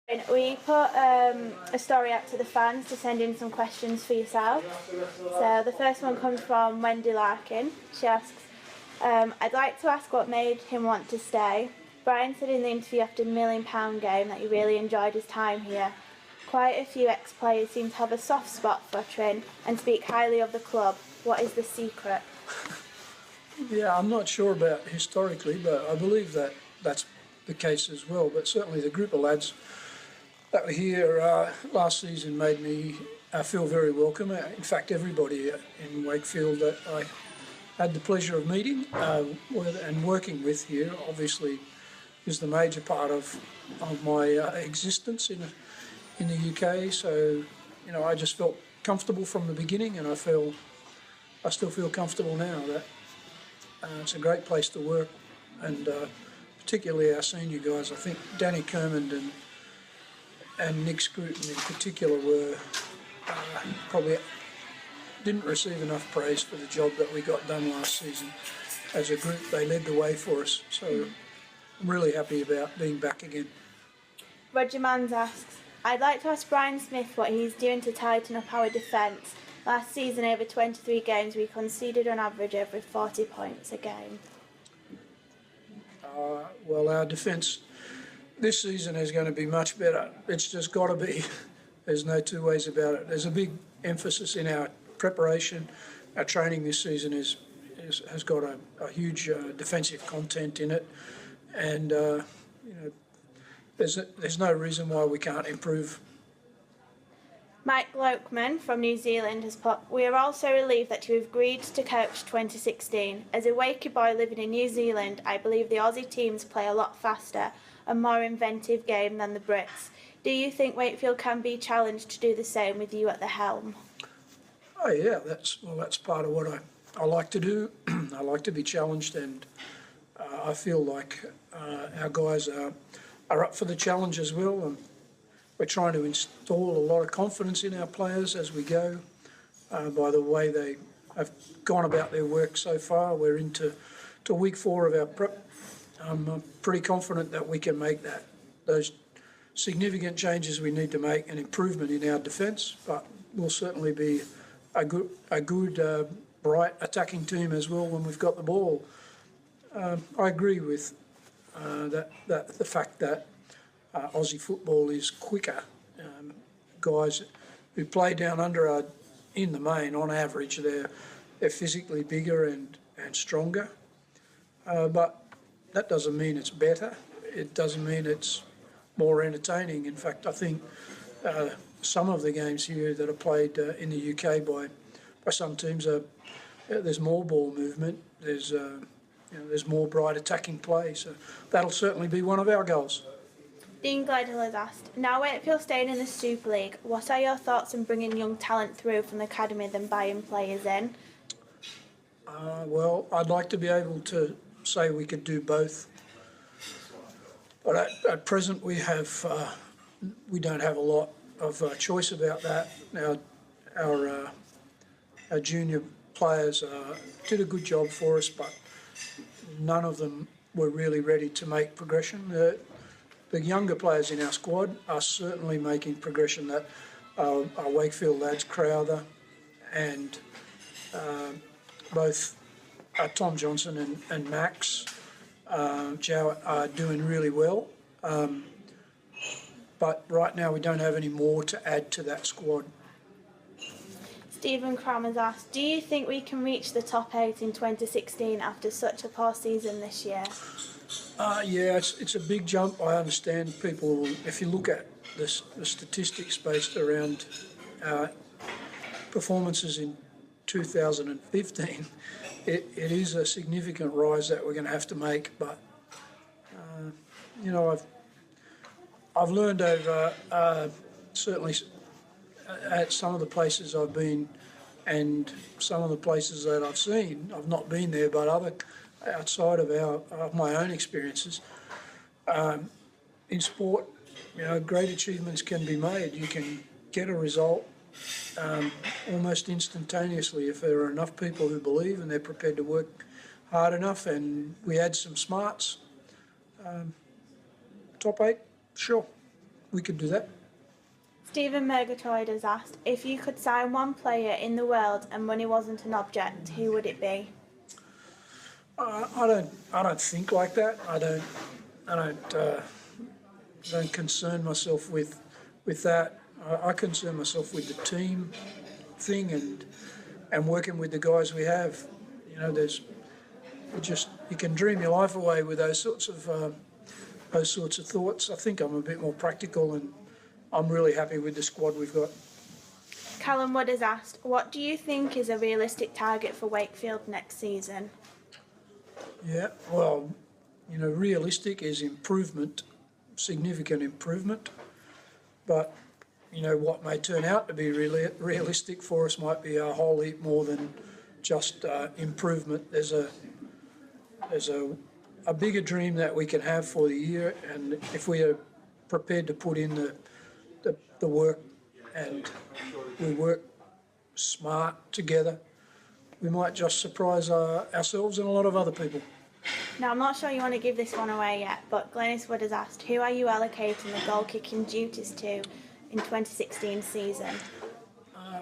We put a story out to the fans to send in some questions for yourself. So the first one comes from Wendy Larkin. She asks, I'd like to ask what made him want to stay. Brian said in the interview after the £1 million game that he really enjoyed his time here. Quite a few ex-players seem to have a soft spot for Trin and speak highly of the club. What is the secret? Yeah, I'm not sure about historically, but I believe that that's the case as well. But certainly the group of lads that were here last season made me feel very welcome. In fact, everybody in Wakefield that I had the pleasure of meeting and working with here obviously is the major part of my existence in the UK. So, you know, I just felt comfortable from the beginning, and I still feel comfortable now. That it's a great place to work, and particularly our senior guys. I think Danny Kermond and Nick Scruton in particular were probably didn't receive enough praise for the job that we got done last season. As a group, they led the way for us, so I'm really happy about being back again. Roger Mans asks, I'd like to ask Brian Smith what he's doing to tighten up our defence. Last season, over 23 games, we conceded on average over 40 points a game. Well, our defence this season is going to be much better. It's just got to be. There's no two ways about it. There's a big emphasis in our preparation. Our training this season has got a huge defensive content in it, and you know, there's no reason why we can't improve. Mike Lokman from New Zealand has put, we are also relieved that you have agreed to coach 2016. As a Wakey boy living in New Zealand, I believe the Aussie teams play a lot faster, a more inventive game than the Brits. Do you think Wakefield can be challenged to do the same with you at the helm? Oh yeah, that's part of what I like to do. I like to be challenged, and I feel like our guys are up for the challenge as well. And we're trying to install a lot of confidence in our players as we go by the way they have gone about their work so far. We're into week 4 of our prep. I'm pretty confident that we can make those significant changes we need to make, an improvement in our defence, but we'll certainly be a good bright attacking team as well when we've got the ball. I agree with that the fact that Aussie football is quicker. Guys who play down under are, in the main, on average, they're physically bigger and stronger. But that doesn't mean it's better. It doesn't mean it's more entertaining. In fact, I think some of the games here that are played in the UK by some teams there's more ball movement. There's more bright attacking play. So that'll certainly be one of our goals. Dean Gledhill has asked, now Wakefield staying in the Super League, what are your thoughts on bringing young talent through from the academy than buying players in? Well, I'd like to be able to say we could do both, but at present we don't have a lot of choice about that. Now, our junior players did a good job for us, but none of them were really ready to make progression. The younger players in our squad are certainly making progression. That our Wakefield lads, Crowther and both Tom Johnson and Max Jowett are doing really well. But right now we don't have any more to add to that squad. Stephen Cram has asked, do you think we can reach the top 8 in 2016 after such a poor season this year? Yeah, it's a big jump. I understand people, if you look at the statistics based around performances in 2015, it is a significant rise that we're going to have to make. But, you know, I've learned over, certainly at some of the places I've been and some of the places that I've seen, I've not been there, but outside of my own experiences, in sport, you know, great achievements can be made. You can get a result almost instantaneously if there are enough people who believe and they're prepared to work hard enough, and we add some smarts. Top 8, sure. we could do that. Stephen Murgatroyd has asked, if you could sign one player in the world and money wasn't an object, who would it be? I don't think like that. I don't concern myself with that. I concern myself with the team thing and working with the guys we have. You know, you can dream your life away with those sorts of thoughts. I think I'm a bit more practical, and I'm really happy with the squad we've got. Callum Wood has asked, what do you think is a realistic target for Wakefield next season? Yeah, well, you know, realistic is improvement, significant improvement. But, you know, what may turn out to be realistic for us might be a whole heap more than just improvement. There's a bigger dream that we can have for the year, and if we are prepared to put in the work and we work smart together, we might just surprise ourselves and a lot of other people. Now, I'm not sure you want to give this one away yet, but Glenys Wood has asked, who are you allocating the goal-kicking duties to in 2016 season?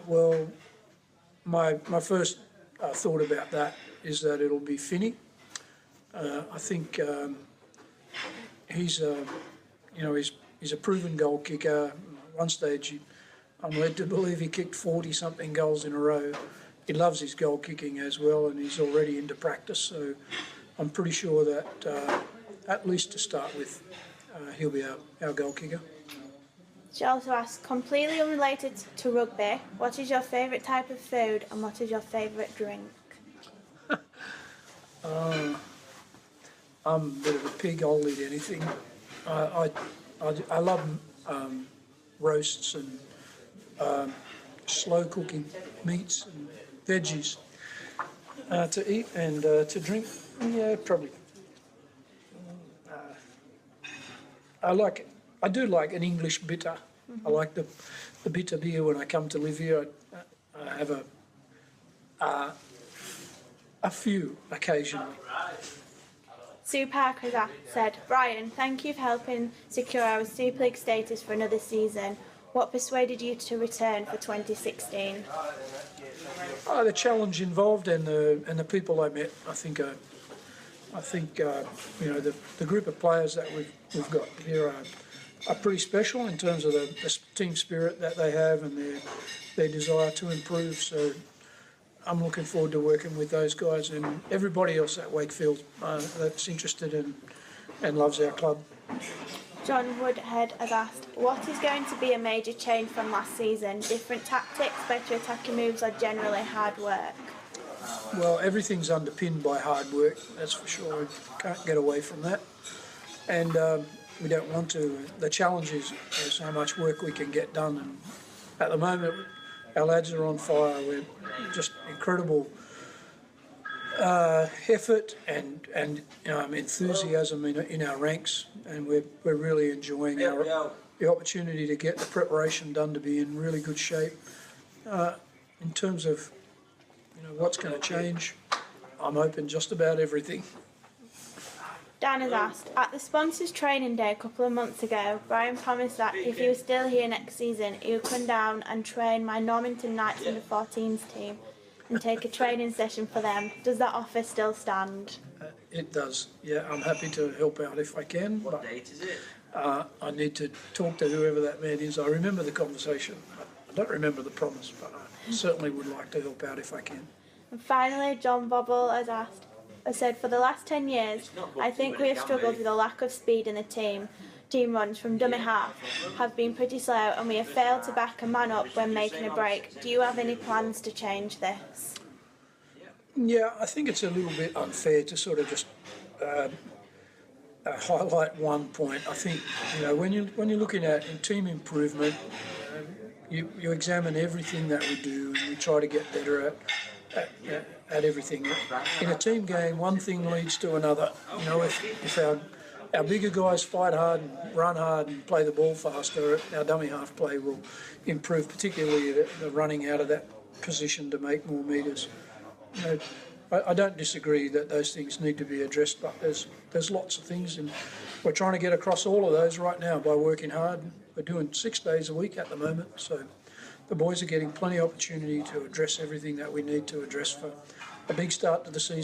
Well, my first thought about that is that it'll be Finney. I think he's a proven goal kicker. At one stage, I'm led to believe he kicked 40-something goals in a row. He loves his goal kicking as well, and he's already into practice. So I'm pretty sure that at least to start with, he'll be our goal kicker. She also asks, completely unrelated to rugby, what is your favourite type of food and what is your favourite drink? I'm a bit of a pig. I'll eat anything. I love roasts and slow cooking meats and veggies to eat and to drink. Yeah, probably. I do like an English bitter. I like the bitter beer when I come to live here. I have a few occasionally. Sue Parker has said, Brian, thank you for helping secure our Super League status for another season. What persuaded you to return for 2016? The challenge involved and the people I met. I think you know, the group of players that we've got here are pretty special in terms of the team spirit that they have and their desire to improve. So I'm looking forward to working with those guys and everybody else at Wakefield that's interested in and loves our club. John Woodhead has asked, what is going to be a major change from last season? Different tactics, better attacking moves, or generally hard work? Well, everything's underpinned by hard work, that's for sure. We can't get away from that. And we don't want to. The challenge is how much work we can get done. And at the moment, our lads are on fire. We're just incredible effort and enthusiasm in our ranks, and we're really enjoying the opportunity to get the preparation done to be in really good shape. In terms of what's going to change, I'm open just about everything. Dan has asked, at the sponsors training day a couple of months ago, Brian promised that if he was still here next season, he would come down and train my Normanton Knights under 14s team and take a training session for them. Does that offer still stand? It does, yeah. I'm happy to help out if I can. What date is it? I need to talk to whoever that man is. I remember the conversation. I don't remember the promise, but I certainly would like to help out if I can. And finally, John Bobble has said, for the last 10 years, I think we have struggled with a lack of speed in the team. Team runs from dummy half have been pretty slow and we have failed to back a man up when making a break. Do you have any plans to change this? Yeah, I think it's a little bit unfair to sort of just highlight one point. I think when you're looking at in team improvement, you examine everything that we do and we try to get better at everything. In a team game, one thing leads to another. If our bigger guys fight hard and run hard and play the ball faster, our dummy half play will improve, particularly the running out of that position to make more metres. I don't disagree that those things need to be addressed, but there's lots of things, and we're trying to get across all of those right now by working hard. We're doing 6 days a week at the moment, so the boys are getting plenty of opportunity to address everything that we need to address for a big start to the season.